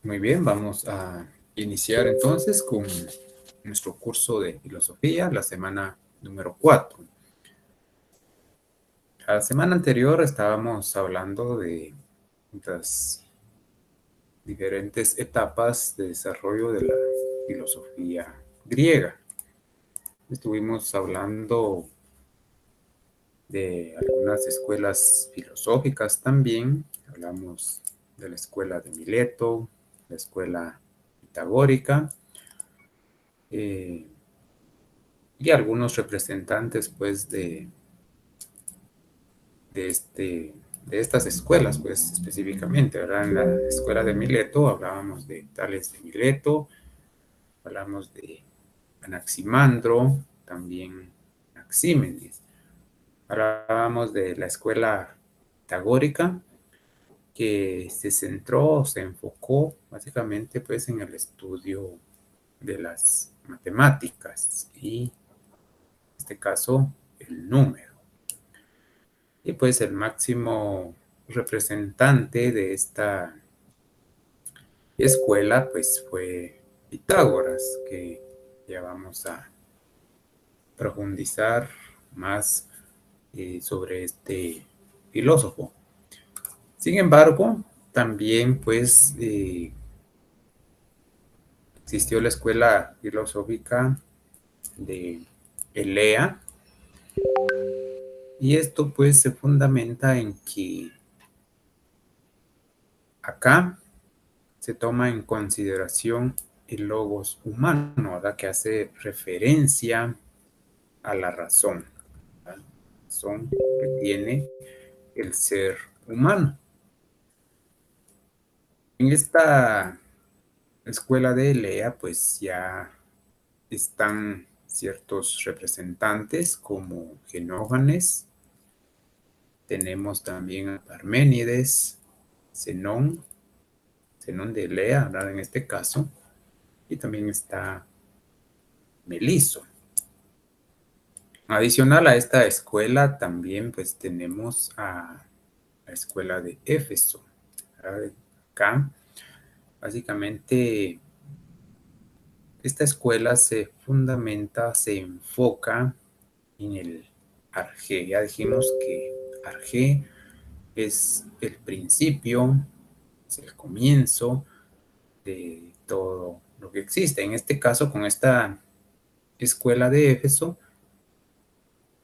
Muy bien, vamos a iniciar entonces con nuestro curso de filosofía, la semana número 4. La semana anterior estábamos hablando de las diferentes etapas de desarrollo de la filosofía griega. Estuvimos hablando de algunas escuelas filosóficas también. Hablamos de la escuela de Mileto, la escuela pitagórica, eh, y algunos representantes pues de, este, de estas escuelas pues específicamente, ¿verdad? En la escuela de Mileto hablábamos de Tales de Mileto, hablamos de Anaximandro, también Anaxímenes. Hablábamos de la escuela pitagórica que se centró, se enfocó básicamente pues en el estudio de las matemáticas y en este caso el número. Y pues el máximo representante de esta escuela pues fue Pitágoras, que ya vamos a profundizar más sobre este filósofo. Sin embargo, también pues existió la escuela filosófica de Elea, y esto pues se fundamenta en que acá se toma en consideración el logos humano, ¿verdad? Que hace referencia a la razón, ¿verdad? La razón que tiene el ser humano. En esta escuela de Elea, pues ya están ciertos representantes como Genófanes, tenemos también a Parménides, Zenón, Zenón de Elea, ¿verdad? En este caso, y también está Meliso. Adicional a esta escuela, también pues tenemos a la escuela de Éfeso. ¿Verdad? Acá, básicamente, esta escuela se fundamenta, se enfoca en el arjé. Ya dijimos que arjé es el principio, es el comienzo de todo lo que existe. En este caso, con esta escuela de Éfeso,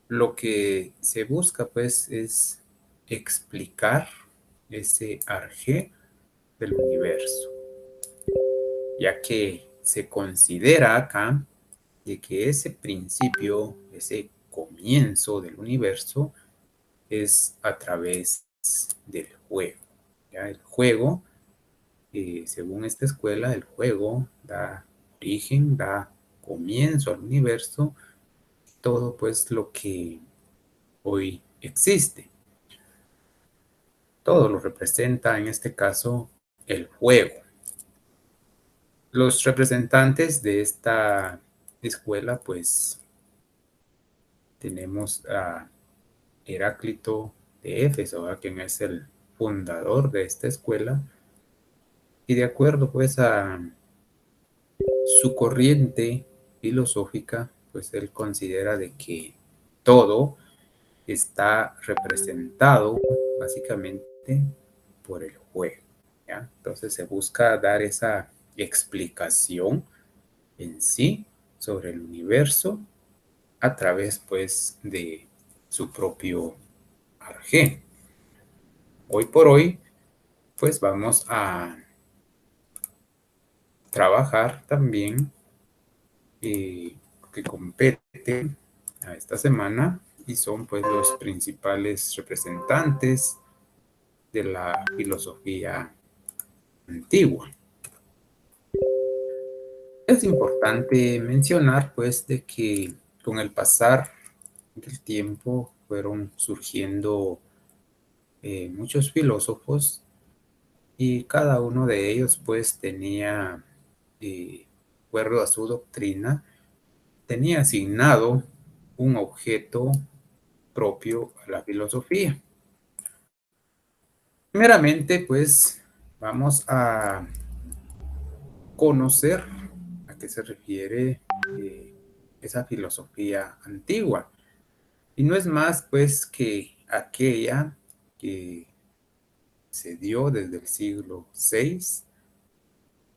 lo que se busca pues es explicar ese arjé del universo, ya que se considera acá de que ese principio, ese comienzo del universo es a través del juego. ¿Ya? El juego, según esta escuela, el juego da origen, da comienzo al universo, todo pues lo que hoy existe. Todo lo representa en este caso el juego. Los representantes de esta escuela, pues tenemos a Heráclito de Éfeso, ¿verdad? Quien es el fundador de esta escuela, y de acuerdo pues a su corriente filosófica, pues él considera de que todo está representado básicamente por el juego, ¿ya? Entonces se busca dar esa explicación en sí sobre el universo a través pues de su propio arjé. Hoy por hoy pues vamos a trabajar también que compete a esta semana y son pues los principales representantes de la filosofía antigua. Es importante mencionar pues de que con el pasar del tiempo fueron surgiendo muchos filósofos y cada uno de ellos pues tenía, de acuerdo a su doctrina, tenía asignado un objeto propio a la filosofía. Primeramente, pues vamos a conocer a qué se refiere esa filosofía antigua. Y no es más, pues, que aquella que se dio desde el siglo VI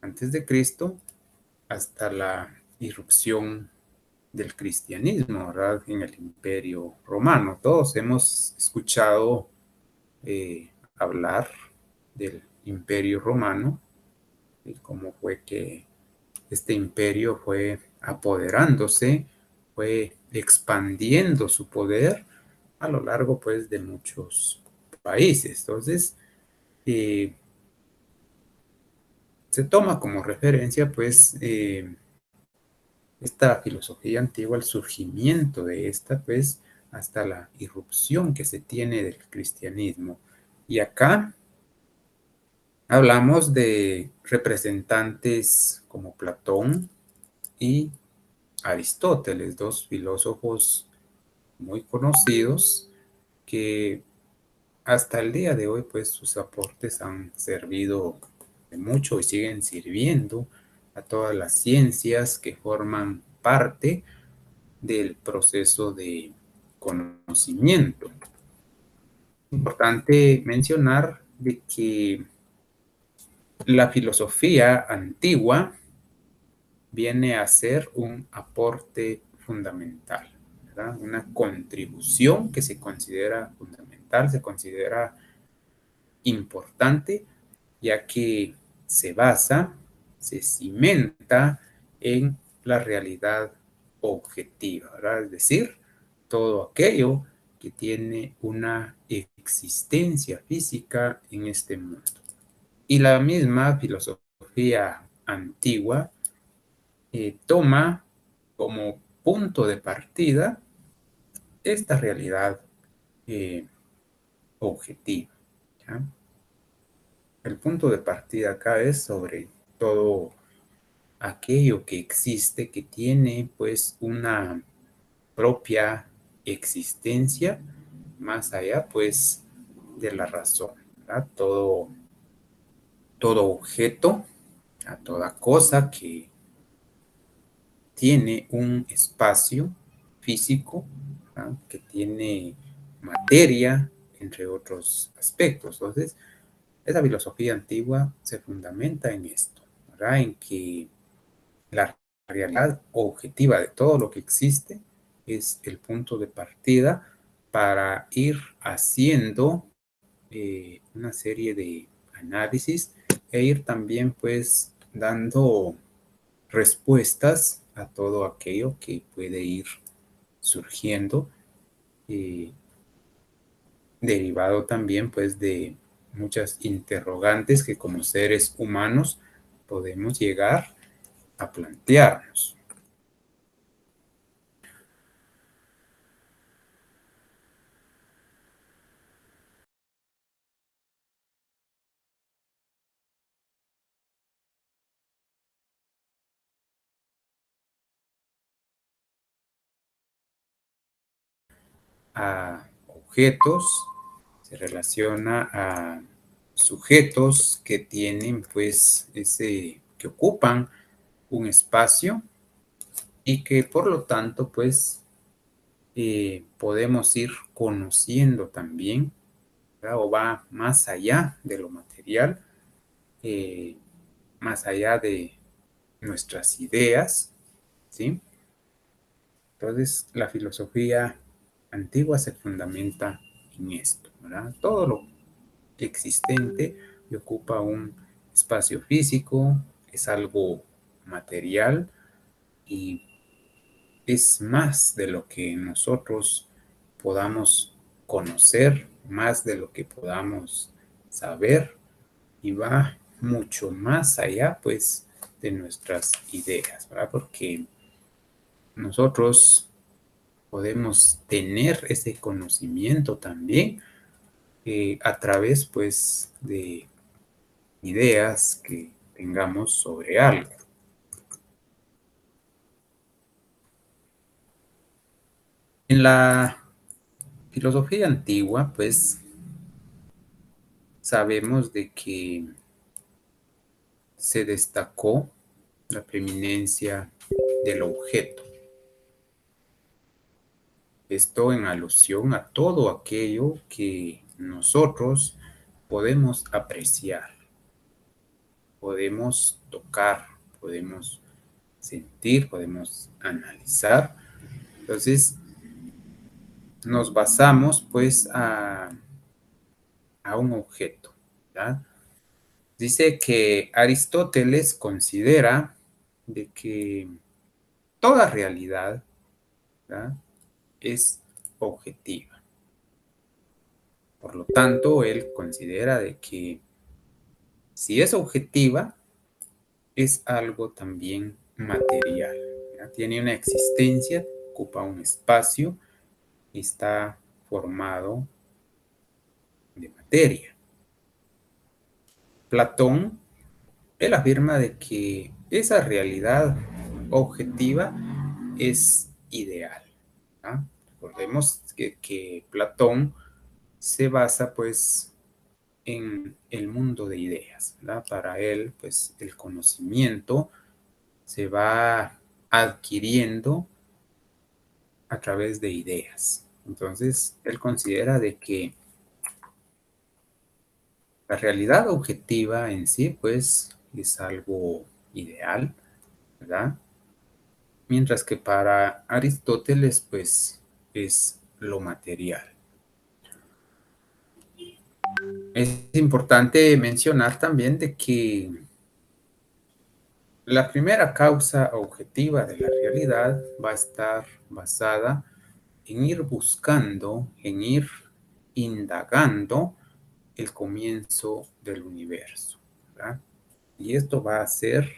antes de Cristo hasta la irrupción del cristianismo, ¿verdad? En el Imperio Romano. Todos hemos escuchado hablar del Imperio Romano y cómo fue que este imperio fue apoderándose, fue expandiendo su poder a lo largo pues de muchos países. Entonces, eh, se toma como referencia pues esta filosofía antigua, el surgimiento de esta pues hasta la irrupción que se tiene del cristianismo. Y acá hablamos de representantes como Platón y Aristóteles, dos filósofos muy conocidos que hasta el día de hoy pues sus aportes han servido de mucho y siguen sirviendo a todas las ciencias que forman parte del proceso de conocimiento. Importante mencionar de que la filosofía antigua viene a ser un aporte fundamental, ¿verdad? Una contribución que se considera fundamental, se considera importante, ya que se basa, se cimenta en la realidad objetiva, ¿verdad? Es decir, todo aquello que tiene una existencia física en este mundo. Y la misma filosofía antigua toma como punto de partida esta realidad eh, objetiva. ¿Ya? El punto de partida acá es sobre todo aquello que existe, que tiene pues una propia existencia más allá pues de la razón. ¿Verdad? Todo objeto, a toda cosa que tiene un espacio físico, ¿verdad? Que tiene materia, entre otros aspectos. Entonces, esa filosofía antigua se fundamenta en esto, ¿verdad? En que la realidad objetiva de todo lo que existe es el punto de partida para ir haciendo una serie de análisis e ir también pues dando respuestas a todo aquello que puede ir surgiendo, eh, derivado también pues de muchas interrogantes que como seres humanos podemos llegar a plantearnos. A objetos, se relaciona a sujetos que tienen pues que ocupan un espacio y que por lo tanto pues podemos ir conociendo también, ¿verdad? O va más allá de lo material, eh, más allá de nuestras ideas, ¿sí? Entonces, la filosofía antigua se fundamenta en esto, ¿verdad? Todo lo existente y ocupa un espacio físico, es algo material y es más de lo que nosotros podamos conocer, más de lo que podamos saber y va mucho más allá, pues, de nuestras ideas, ¿verdad? Porque nosotros podemos tener ese conocimiento también a través, pues, de ideas que tengamos sobre algo. En la filosofía antigua, pues, sabemos de que se destacó la preeminencia del objeto. Esto en alusión a todo aquello que nosotros podemos apreciar, podemos tocar, podemos sentir, podemos analizar. Entonces, nos basamos pues a un objeto, ¿verdad? Dice que Aristóteles considera de que toda realidad, ¿verdad?, es objetiva. Por lo tanto, él considera de que si es objetiva, es algo también material, ¿verdad? Tiene una existencia, ocupa un espacio y está formado de materia. Platón, él afirma de que esa realidad objetiva es ideal, ¿verdad? Recordemos que Platón se basa pues en el mundo de ideas, ¿verdad? Para él, pues el conocimiento se va adquiriendo a través de ideas. Entonces, él considera de que la realidad objetiva en sí, pues, es algo ideal, ¿verdad? Mientras que para Aristóteles, pues, es lo material. Es importante mencionar también de que la primera causa objetiva de la realidad va a estar basada en ir buscando, en ir indagando el comienzo del universo, ¿verdad? Y esto va a ser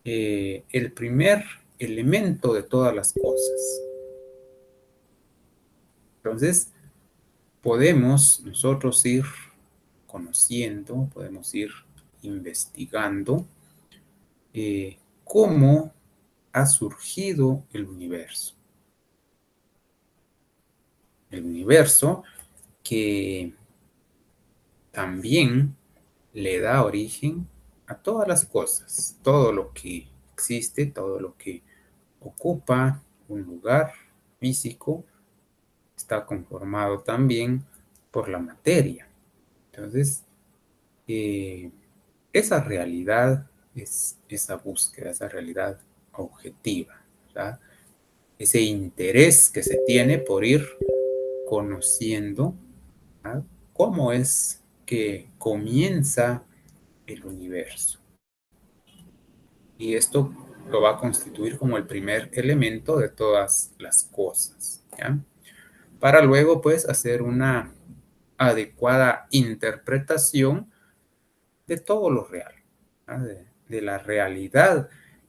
el primer elemento de todas las cosas. Entonces, podemos nosotros ir conociendo, podemos ir investigando cómo ha surgido el universo. El universo que también le da origen a todas las cosas, todo lo que existe, todo lo que ocupa un lugar físico, está conformado también por la materia. Entonces, eh, esa realidad es esa búsqueda, esa realidad objetiva, ¿verdad? Ese interés que se tiene por ir conociendo, ¿verdad?, cómo es que comienza el universo. Y esto lo va a constituir como el primer elemento de todas las cosas, ¿ya? Para luego, pues, hacer una adecuada interpretación de todo lo real, ¿verdad? De la realidad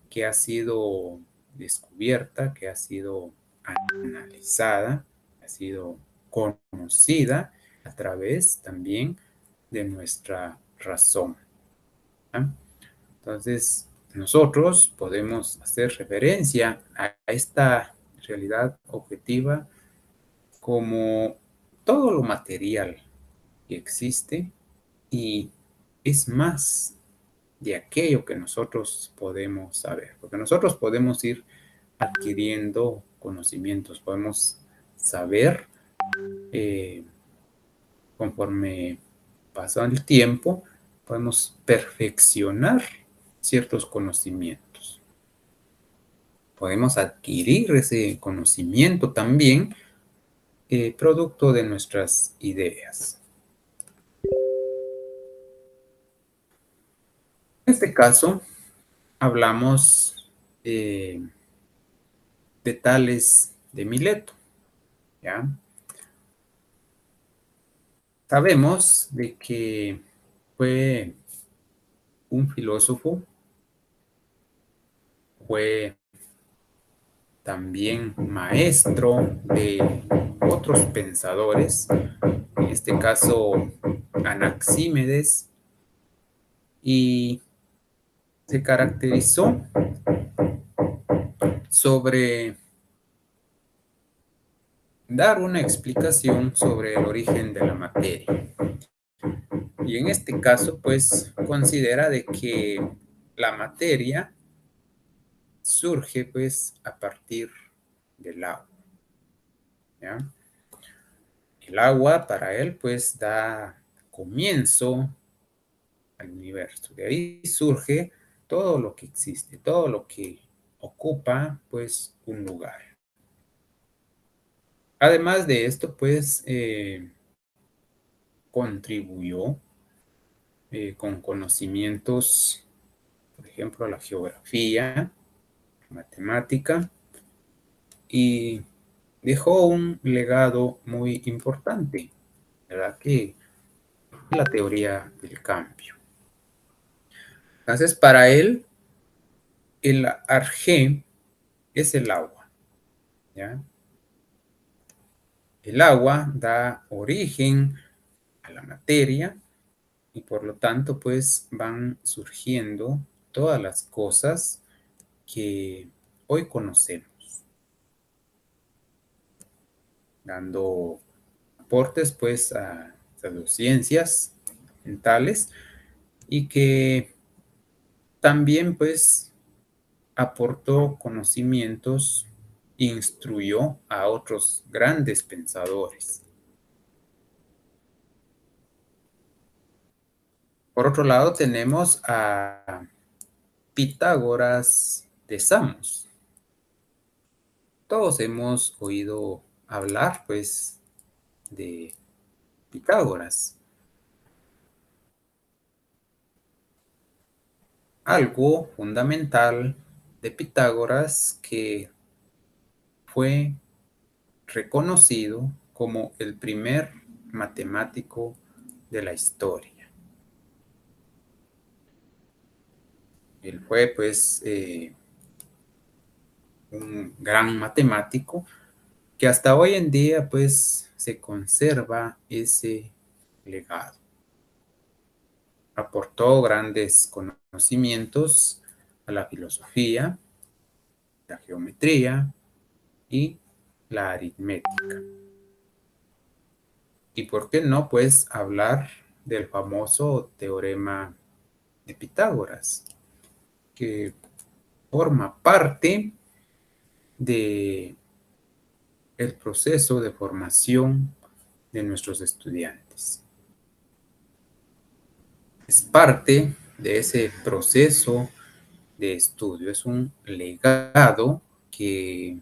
que ha sido descubierta, que ha sido analizada, ha sido conocida a través también de nuestra razón, ¿verdad? Entonces, nosotros podemos hacer referencia a esta realidad objetiva como todo lo material que existe y es más de aquello que nosotros podemos saber, porque nosotros podemos ir adquiriendo conocimientos, podemos saber eh, conforme pasa el tiempo, podemos perfeccionar ciertos conocimientos. Podemos adquirir ese conocimiento también producto de nuestras ideas. En este caso, hablamos de Tales de Mileto, ¿ya? Sabemos de que fue un filósofo, fue también maestro de otros pensadores, en este caso Anaxímedes, y se caracterizó sobre dar una explicación sobre el origen de la materia. Y en este caso, pues considera de que la materia surge pues a partir del agua, ¿ya? El agua para él pues da comienzo al universo. De ahí surge todo lo que existe, todo lo que ocupa pues un lugar. Además de esto pues contribuyó con conocimientos, por ejemplo, la geografía, matemática, y dejó un legado muy importante, ¿verdad? Que es la teoría del cambio. Entonces, para él, el arjé es el agua, ¿ya? El agua da origen a la materia y por lo tanto, pues van surgiendo todas las cosas que hoy conocemos, dando aportes pues a las ciencias mentales y que también pues aportó conocimientos, instruyó a otros grandes pensadores. Por otro lado tenemos a Pitágoras de Samos. Todos hemos oído hablar pues de Pitágoras. Algo fundamental de Pitágoras que fue reconocido como el primer matemático de la historia. Él fue pues un gran matemático que hasta hoy en día pues se conserva ese legado. Aportó grandes conocimientos a la filosofía, la geometría y la aritmética. Y por qué no, pues, hablar del famoso teorema de Pitágoras, que forma parte de el proceso de formación de nuestros estudiantes. Es parte de ese proceso de estudio, es un legado que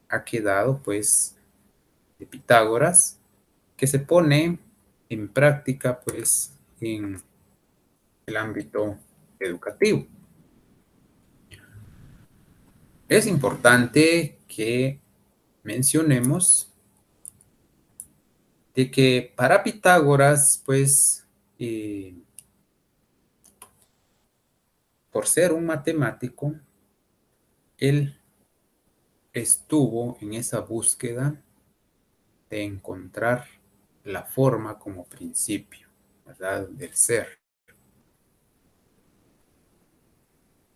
ha quedado, pues, de Pitágoras, que se pone en práctica, pues, en el ámbito educativo. Es importante que mencionemos de que para Pitágoras, pues, por ser un matemático, él estuvo en esa búsqueda de encontrar la forma como principio, ¿verdad? Del ser.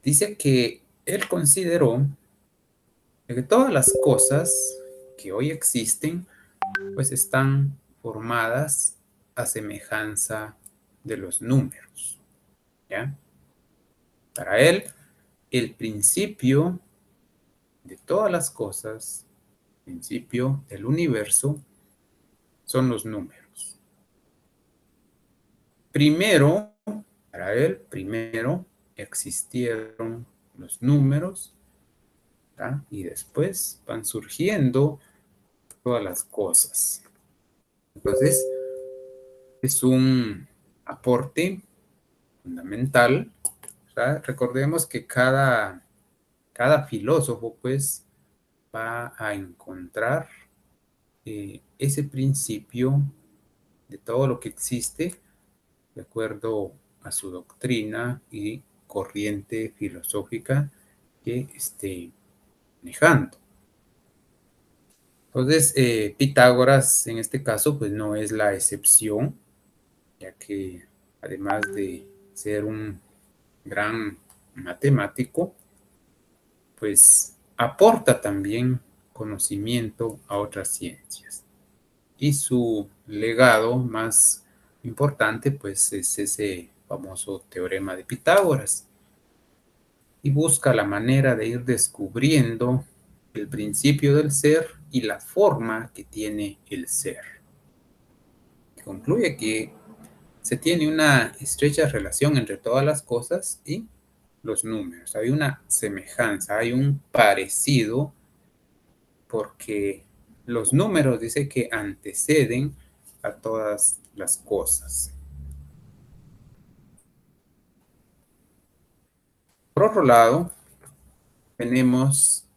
Dice que él consideró que todas las cosas que hoy existen, pues están formadas a semejanza de los números, ¿ya? Para él, el principio de todas las cosas, el principio del universo, son los números. Primero, para él, primero existieron los números, ¿tá? Y después van surgiendo todas las cosas. Entonces, es un aporte fundamental. ¿Tá? Recordemos que cada filósofo, pues, va a encontrar ese principio de todo lo que existe de acuerdo a su doctrina y corriente filosófica que esté manejando. Entonces, Pitágoras en este caso, pues no es la excepción, ya que además de ser un gran matemático, pues aporta también conocimiento a otras ciencias. Y su legado más importante, pues es ese famoso teorema de Pitágoras. Y busca la manera de ir descubriendo el principio del ser y la forma que tiene el ser. Concluye que se tiene una estrecha relación entre todas las cosas y los números. Hay una semejanza, hay un parecido porque los números dice que anteceden a todas las cosas. Por otro lado, tenemos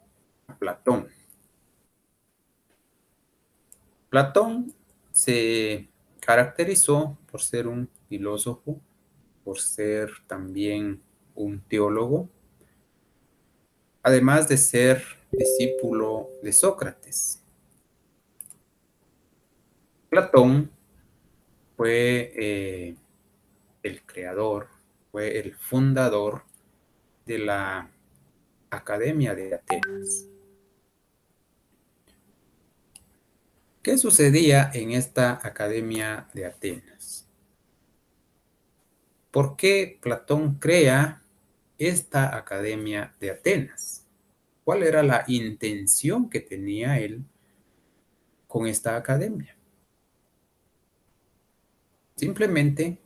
a Platón. Platón se caracterizó por ser un filósofo, por ser también un teólogo, además de ser discípulo de Sócrates. Platón fue el creador, fue el fundador de la Academia de Atenas. ¿Qué sucedía en esta Academia de Atenas? ¿Por qué Platón crea esta Academia de Atenas? ¿Cuál era la intención que tenía él con esta academia? Simplemente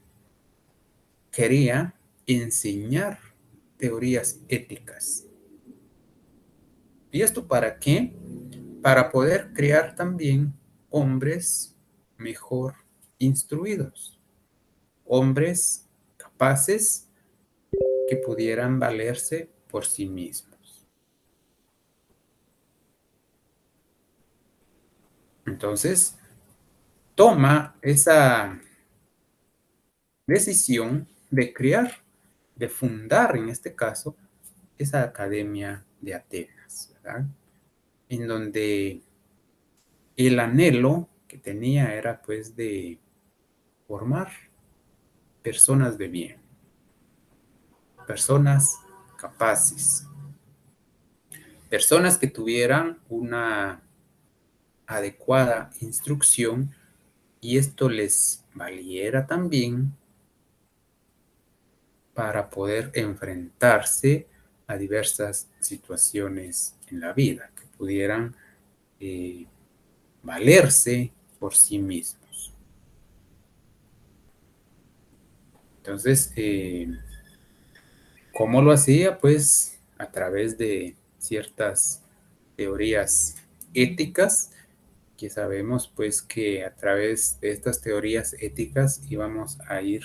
quería enseñar teorías éticas. ¿Y esto para qué? Para poder crear también hombres mejor instruidos, hombres capaces que pudieran valerse por sí mismos. Entonces, toma esa decisión de crear, de fundar en este caso, esa Academia de Atenas, ¿verdad? En donde el anhelo que tenía era pues de formar personas de bien, personas capaces, personas que tuvieran una adecuada instrucción y esto les valiera también para poder enfrentarse a diversas situaciones en la vida, que pudieran eh, valerse por sí mismos. Entonces, ¿cómo lo hacía? Pues a través de ciertas teorías éticas, que sabemos pues que a través de estas teorías éticas íbamos a ir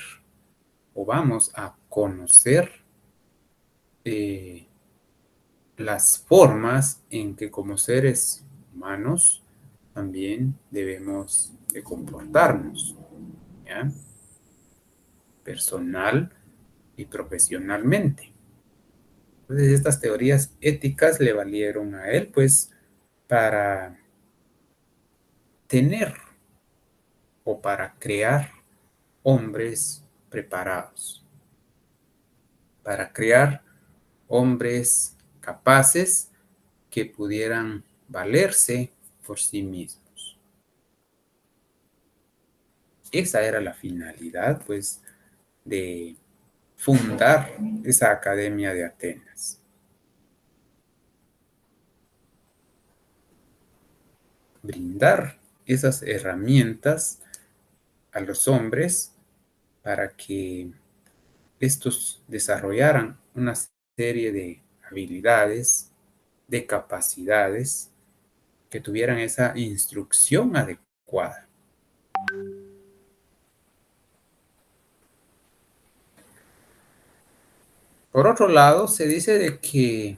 o vamos a conocer eh, las formas en que como seres humanos también debemos de comportarnos, ¿ya? Personal y profesionalmente. Entonces estas teorías éticas le valieron a él pues para tener o para crear hombres preparados, para crear hombres capaces que pudieran valerse por sí mismos. Esa era la finalidad, pues, de fundar esa Academia de Atenas. Brindar esas herramientas a los hombres para que estos desarrollaran una serie de habilidades, de capacidades, que tuvieran esa instrucción adecuada. Por otro lado, se dice de que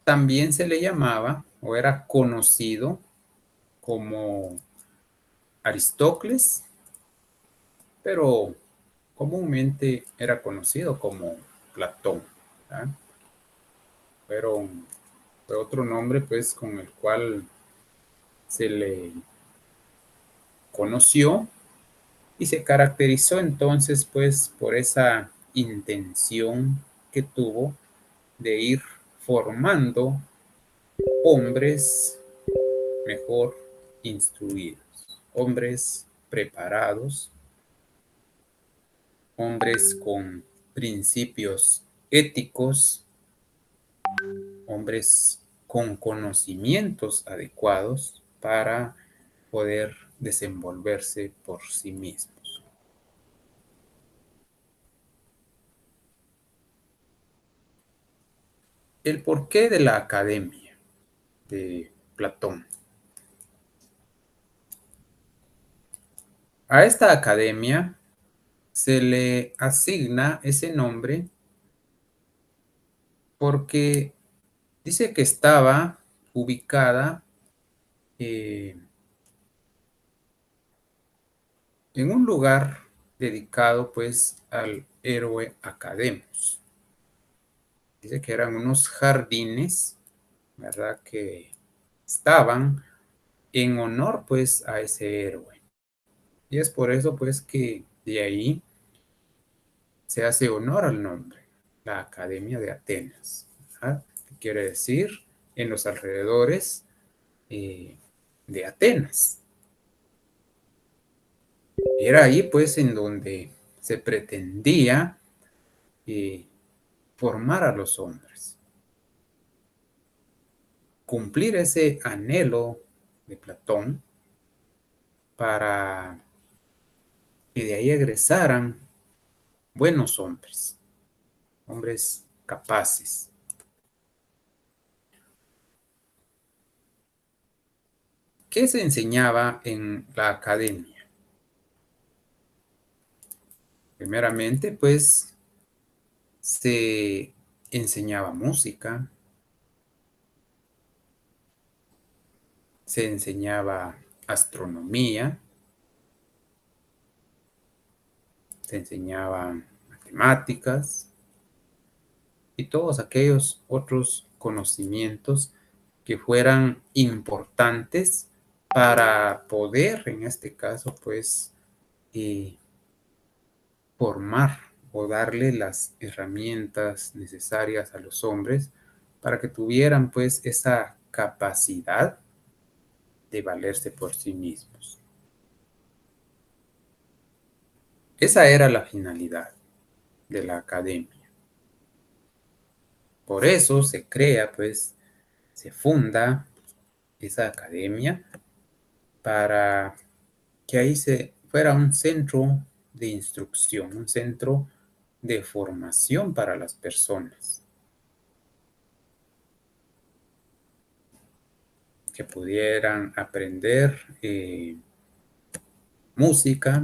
también se le llamaba o era conocido como Aristócles, pero comúnmente era conocido como Platón, ¿verdad? fue otro nombre pues con el cual se le conoció y se caracterizó entonces pues por esa intención que tuvo de ir formando hombres mejor instruidos, hombres preparados, hombres con principios éticos, hombres con conocimientos adecuados para poder desenvolverse por sí mismos. El porqué de la academia de Platón. A esta academia se le asigna ese nombre porque dice que estaba ubicada eh, en un lugar dedicado pues al héroe Academos. Dice que eran unos jardines, ¿verdad? Que estaban en honor pues a ese héroe. Y es por eso pues que de ahí se hace honor al nombre, la Academia de Atenas. ¿Verdad? ¿Qué quiere decir? En los alrededores eh, de Atenas. Era ahí pues en donde se pretendía eh, formar a los hombres, cumplir ese anhelo de Platón para que de ahí egresaran buenos hombres, hombres capaces. ¿Qué se enseñaba en la academia? Primeramente, pues se enseñaba música, se enseñaba astronomía, se enseñaban matemáticas y todos aquellos otros conocimientos que fueran importantes para poder, en este caso, pues, eh, formar o darle las herramientas necesarias a los hombres para que tuvieran, pues, esa capacidad de valerse por sí mismos. Esa era la finalidad de la academia. Por eso se crea, pues, se funda esa academia para que ahí se fuera un centro de instrucción, un centro de formación para las personas, que pudieran aprender música,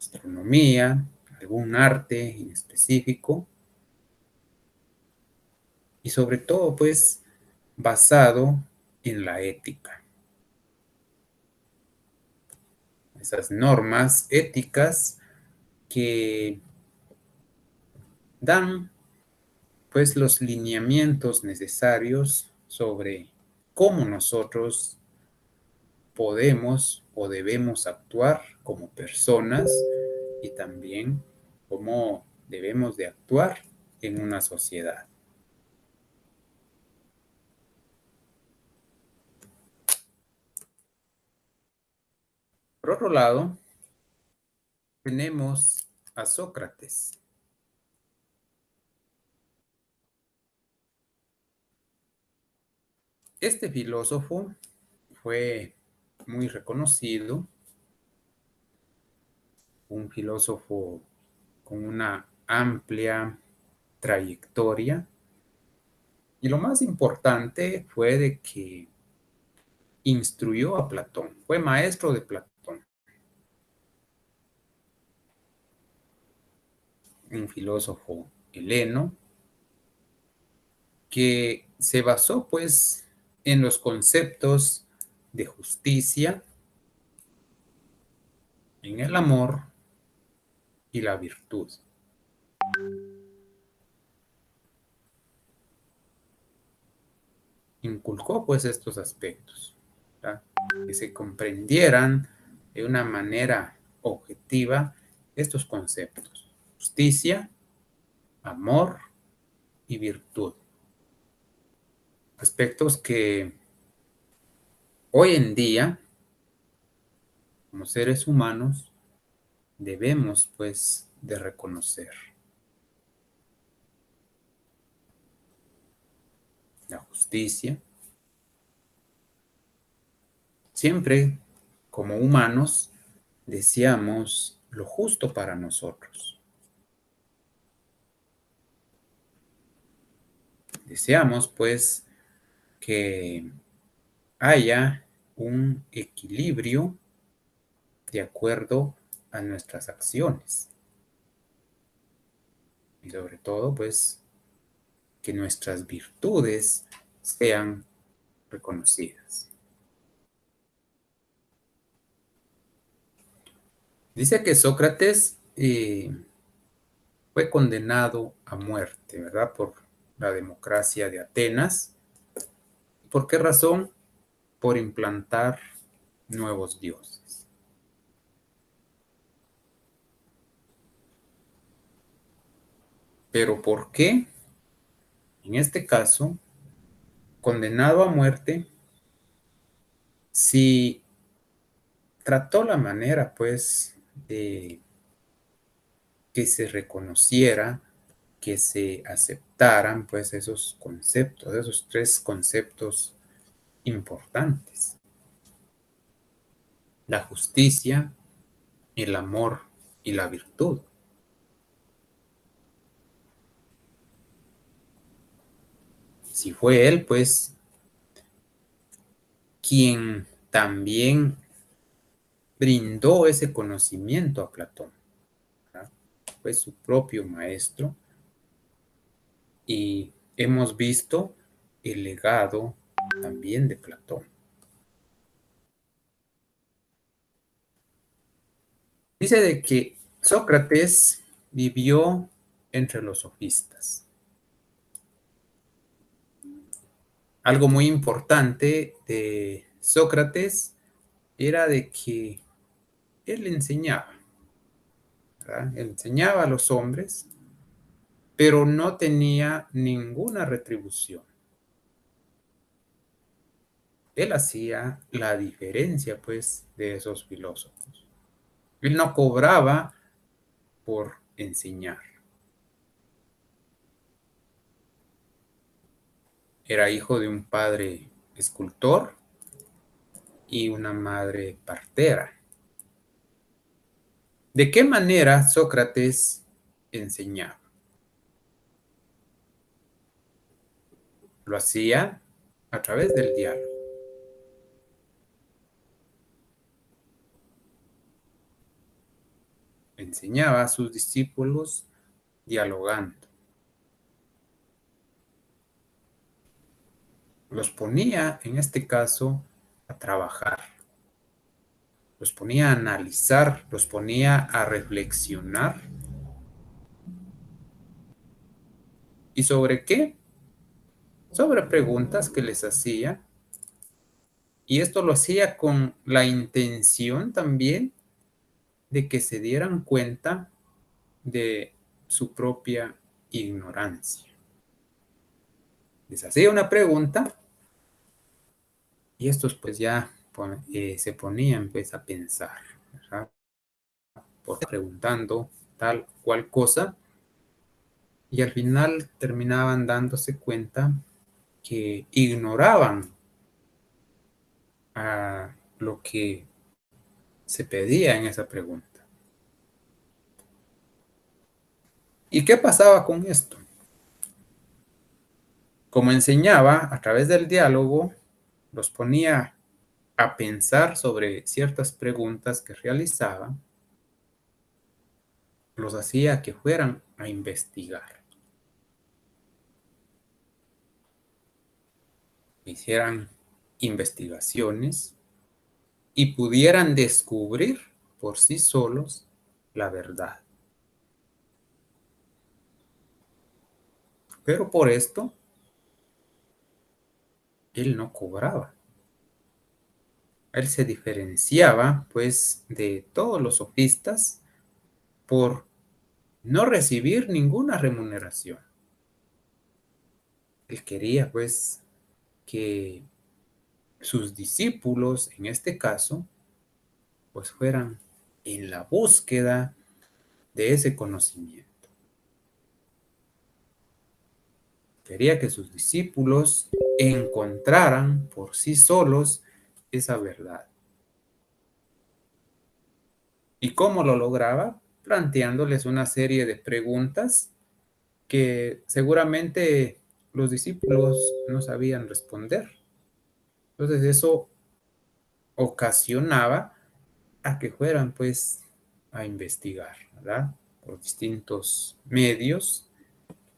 astronomía, algún arte en específico y sobre todo pues basado en la ética. Esas normas éticas que dan pues los lineamientos necesarios sobre cómo nosotros podemos o debemos actuar como personas y también cómo debemos de actuar en una sociedad. Por otro lado, tenemos a Sócrates. Este filósofo fue muy reconocido, un filósofo con una amplia trayectoria y lo más importante fue de que instruyó a Platón, fue maestro de Platón, un filósofo heleno que se basó pues en los conceptos de justicia, en el amor y la virtud. inculcó pues estos aspectos, ¿verdad? Que se comprendieran de una manera objetiva estos conceptos: justicia, amor y virtud. Aspectos que hoy en día, como seres humanos, debemos pues de reconocer. La justicia. Siempre, como humanos, deseamos lo justo para nosotros. Deseamos pues que haya un equilibrio de acuerdo a nuestras acciones. Y sobre todo, pues, que nuestras virtudes sean reconocidas. Dice que Sócrates fue condenado a muerte, ¿verdad? Por la democracia de Atenas. ¿Por qué razón? Por implantar nuevos dioses. ¿Pero por qué? En este caso, condenado a muerte, si trató la manera, pues, de que se reconociera, que se aceptaran, pues, esos conceptos, esos tres conceptos importantes: la justicia, el amor y la virtud. Si fue él, pues, quien también brindó ese conocimiento a Platón, ¿verdad? Fue su propio maestro, y hemos visto el legado también de Platón. Dice de que Sócrates vivió entre los sofistas. Algo muy importante de Sócrates era de que él enseñaba, ¿verdad? Él enseñaba a los hombres, pero no tenía ninguna retribución. Él hacía la diferencia, pues, de esos filósofos. Él no cobraba por enseñar. Era hijo de un padre escultor y una madre partera. ¿De qué manera Sócrates enseñaba? Lo hacía a través del diálogo. Enseñaba a sus discípulos dialogando. Los ponía, en este caso, a trabajar. Los ponía a analizar, los ponía a reflexionar. ¿Y sobre qué? Sobre preguntas que les hacía. Y esto lo hacía con la intención también de que se dieran cuenta de su propia ignorancia. Les hacía una pregunta y estos pues ya se ponían pues a pensar, ¿verdad? Por preguntando tal cual cosa, y al final terminaban dándose cuenta que ignoraban a lo que se pedía en esa pregunta. ¿Y qué pasaba con esto? Como enseñaba a través del diálogo, los ponía a pensar sobre ciertas preguntas que realizaba, los hacía que fueran a investigar, hicieran investigaciones y pudieran descubrir por sí solos la verdad. Pero por esto él no cobraba. Él se diferenciaba, pues, de todos los sofistas por no recibir ninguna remuneración. Él quería, pues, que sus discípulos, en este caso, pues fueran en la búsqueda de ese conocimiento. Quería que sus discípulos encontraran por sí solos esa verdad. ¿Y cómo lo lograba? Planteándoles una serie de preguntas que seguramente los discípulos no sabían responder. Entonces eso ocasionaba a que fueran pues a investigar, ¿verdad? Por distintos medios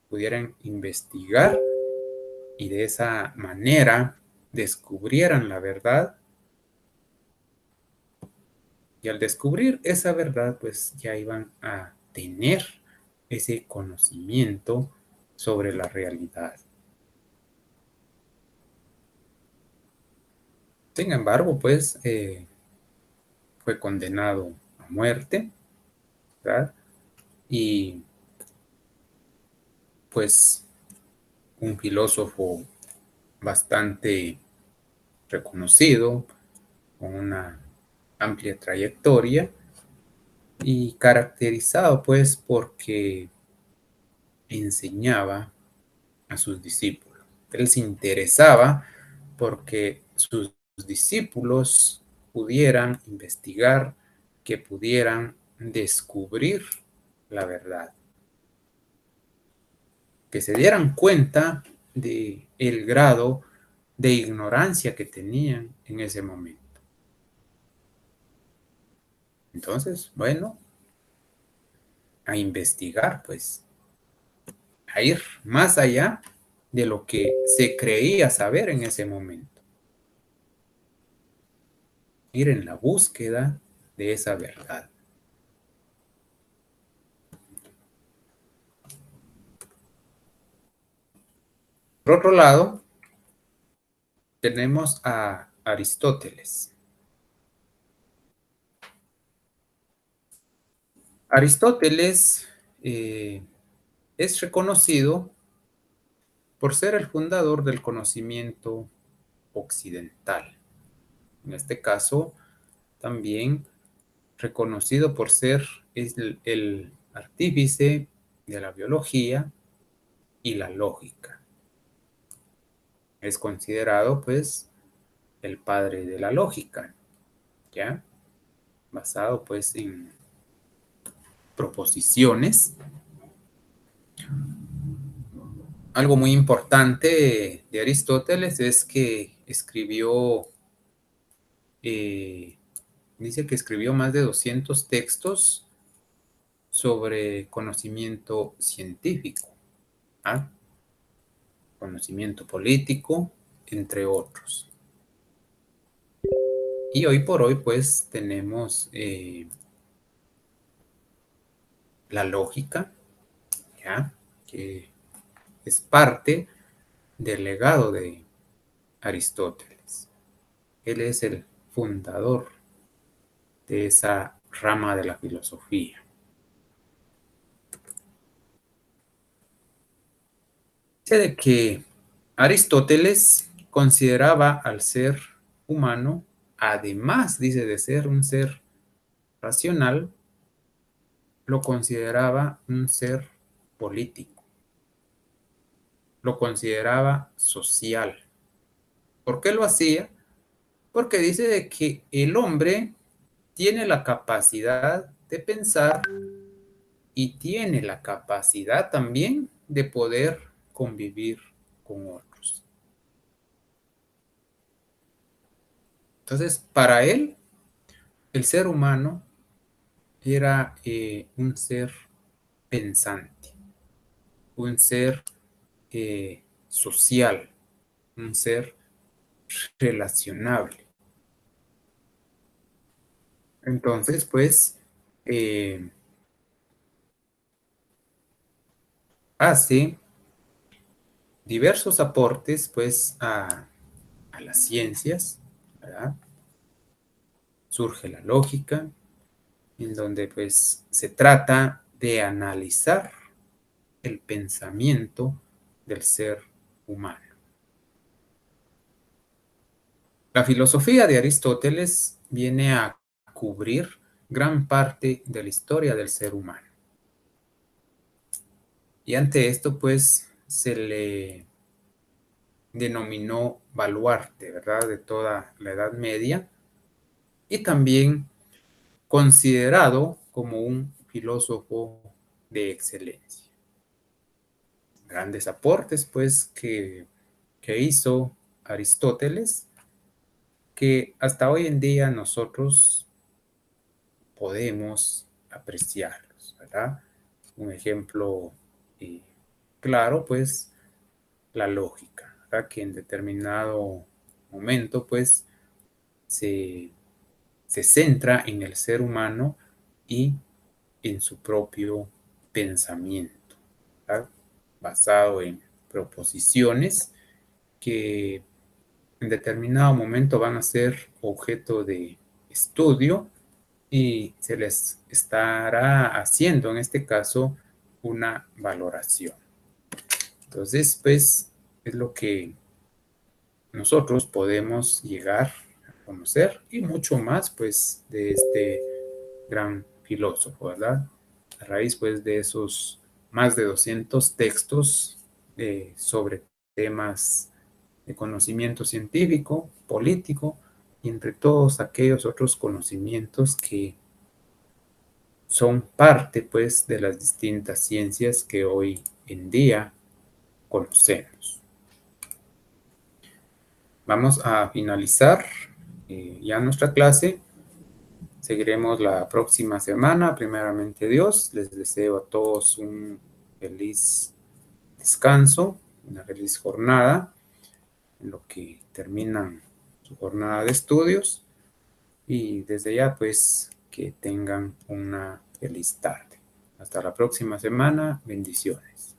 pudieran investigar y de esa manera descubrieran la verdad, y al descubrir esa verdad pues ya iban a tener ese conocimiento sobre la realidad. Sin embargo, pues fue condenado a muerte, ¿verdad? Y pues un filósofo bastante reconocido, con una amplia trayectoria y caracterizado pues porque enseñaba a sus discípulos. Él se interesaba porque sus discípulos pudieran investigar, que pudieran descubrir la verdad, que se dieran cuenta de el grado de ignorancia que tenían en ese momento. Entonces, bueno, a investigar, pues, a ir más allá de lo que se creía saber en ese momento, ir en la búsqueda de esa verdad. Por otro lado, tenemos a Aristóteles. Aristóteles es reconocido por ser el fundador del conocimiento occidental. En este caso, también reconocido por ser el artífice de la biología y la lógica. Es considerado, pues, el padre de la lógica, ¿ya? Basado, pues, en proposiciones. Algo muy importante de Aristóteles es que escribió, eh, dice que escribió más de 200 textos sobre conocimiento científico, ¿ah? Conocimiento político, entre otros. Y hoy por hoy, pues, tenemos la lógica, ¿ya? Que es parte del legado de Aristóteles. Él es el fundador de esa rama de la filosofía. Dice de que Aristóteles consideraba al ser humano, además, dice, de ser un ser racional, lo consideraba un ser político, lo consideraba social. ¿Por qué lo hacía? Porque dice de que el hombre tiene la capacidad de pensar y tiene la capacidad también de poder convivir con otros. Entonces, para él, el ser humano era un ser pensante, un ser social, un ser relacionable. Entonces, pues, eh, hace diversos aportes, pues, a a las ciencias, ¿verdad? Surge la lógica, en donde pues se trata de analizar el pensamiento del ser humano. La filosofía de Aristóteles viene a cubrir gran parte de la historia del ser humano. Y ante esto, pues, se le denominó baluarte, ¿verdad?, de toda la Edad Media y también considerado como un filósofo de excelencia. Grandes aportes, pues, que hizo Aristóteles, que hasta hoy en día nosotros podemos apreciarlos, ¿verdad? Un ejemplo eh, claro, pues, la lógica, ¿verdad? Que en determinado momento, pues, se, se centra en el ser humano y en su propio pensamiento, ¿verdad? Basado en proposiciones que en determinado momento van a ser objeto de estudio y se les estará haciendo, en este caso, una valoración. Entonces, pues, es lo que nosotros podemos llegar a conocer y mucho más, pues, de este gran filósofo, ¿verdad? A raíz, pues, de esos más de 200 textos sobre temas de conocimiento científico, político, y entre todos aquellos otros conocimientos que son parte, pues, de las distintas ciencias que hoy en día conocemos. Vamos a finalizar ya nuestra clase. Seguiremos la próxima semana, primeramente Dios. Les deseo a todos un feliz descanso, una feliz jornada, en lo que terminan su jornada de estudios. Y desde ya, pues, que tengan una feliz tarde. Hasta la próxima semana. Bendiciones.